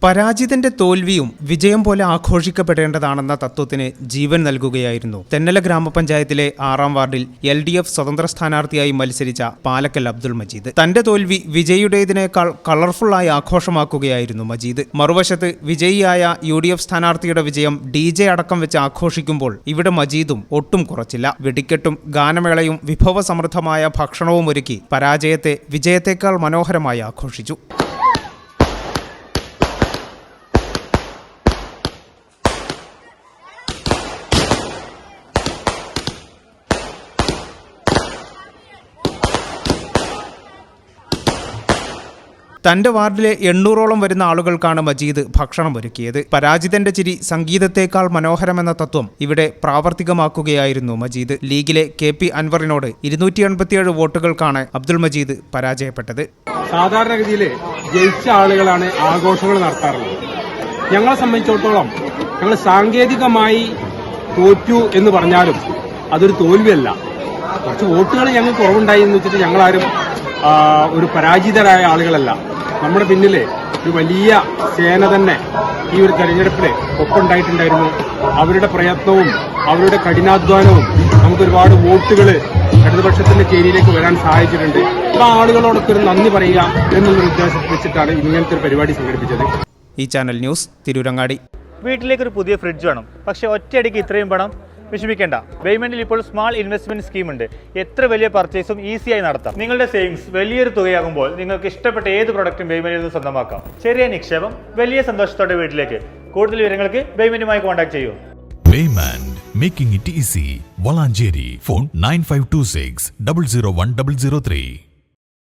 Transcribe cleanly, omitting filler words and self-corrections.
പരാജിതന്റെ തോൽവിയും വിജയം പോലെ ആഘോഷിക്കപ്പെടേണ്ടതാണെന്ന തത്വത്തിന് ജീവൻ നൽകുകയായിരുന്നു തെന്നല ഗ്രാമപഞ്ചായത്തിലെ 6-ാം വാർഡിൽ LDF സ്വതന്ത്ര സ്ഥാനാർത്ഥിയായി മത്സരിച്ച പാലക്കൽ അബ്ദുൾ മജീദ്. തന്റെ തോൽവി വിജയിയുടേതിനേക്കാൾ കളർഫുള്ളായി ആഘോഷമാക്കുകയായിരുന്നു മജീദ്. മറുവശത്ത് വിജയിയായ UDF സ്ഥാനാർത്ഥിയുടെ വിജയം DJ അടക്കം വെച്ച് ആഘോഷിക്കുമ്പോൾ ഇവിടെ മജീദും ഒട്ടും കുറച്ചില്ല. വെടിക്കെട്ടും ഗാനമേളയും വിഭവസമൃദ്ധമായ ഭക്ഷണവും ഒരുക്കി പരാജയത്തെ വിജയത്തേക്കാൾ മനോഹരമായി ആഘോഷിച്ചു. തന്റെ വാർഡിലെ 800ഓളം വരുന്ന ആളുകൾക്കാണ് മജീദ് ഭക്ഷണം ഒരുക്കിയത്. പരാജിതന്റെ ചിരി സംഗീതത്തേക്കാൾ മനോഹരമെന്ന തത്വം ഇവിടെ പ്രാവർത്തികമാക്കുകയായിരുന്നു മജീദ്. ലീഗിലെ KP അൻവറിനോട് 287 വോട്ടുകൾക്കാണ് അബ്ദുൾ മജീദ് പരാജയപ്പെട്ടത്. സാധാരണഗതിയിൽ ജയിച്ച ആളുകളാണ് ആഘോഷങ്ങൾ നടത്താറുള്ളത്. ഞങ്ങളെ സംബന്ധിച്ചിടത്തോളം ഞങ്ങൾ സാങ്കേതികമായി തോറ്റു എന്ന് പറഞ്ഞാലും അതൊരു തോൽവിയല്ല. കുറച്ച് വോട്ടുകൾ ഞങ്ങൾ കുറവുണ്ടായി എന്ന് വെച്ചിട്ട് ഞങ്ങളാരും ഒരു പരാജിതരായ ആളുകളല്ല. നമ്മുടെ പിന്നില് ഒരു വലിയ സേന തന്നെ ഈ ഒരു തെരഞ്ഞെടുപ്പില് ഒപ്പുണ്ടായിട്ടുണ്ടായിരുന്നു. അവരുടെ പ്രയത്നവും അവരുടെ കഠിനാധ്വാനവും നമുക്ക് ഒരുപാട് വോട്ടുകൾ ഇടതുപക്ഷത്തിന്റെ ചേരിയിലേക്ക് വരാൻ സഹായിച്ചിട്ടുണ്ട്. അപ്പൊ ആളുകളോടൊക്കെ ഒരു നന്ദി പറയുക എന്നുള്ളൊരു ഉദ്ദേശം വെച്ചിട്ടാണ് ഇങ്ങനത്തെ ഒരു പരിപാടി സംഘടിപ്പിച്ചത്. ഈ ചാനൽ ന്യൂസ് തിരൂരങ്ങാടി. വീട്ടിലേക്കൊരു പുതിയ ഫ്രിഡ്ജ് വേണം, പക്ഷേ ഒറ്റയടിക്ക് ഇത്രയും പണം വിഷമിക്കേണ്ട. പേയ്മെന്റിൽ ഇപ്പോൾ സ്മാൾ ഇൻവെസ്റ്റ്മെന്റ് സ്കീം ഉണ്ട്. എത്ര വലിയ പർച്ചേസും ഈസിയായി നടത്താം. നിങ്ങളുടെ സേവിങ്സ് വലിയൊരു തുകയാകുമ്പോൾ നിങ്ങൾക്ക് ഇഷ്ടപ്പെട്ട ഏത് പ്രൊഡക്റ്റും പേയ്മെന്റിൽ നിന്ന് സ്വന്തമാക്കാം. ചെറിയ നിക്ഷേപം വലിയ സന്തോഷത്തോടെ വീട്ടിലേക്ക്. കൂടുതൽ വിവരങ്ങൾക്ക് പേയ്മെന്റുമായി കോൺടാക്ട് ചെയ്യൂ. Payment, making it easy. Valanjeri. Phone 9526 001 003.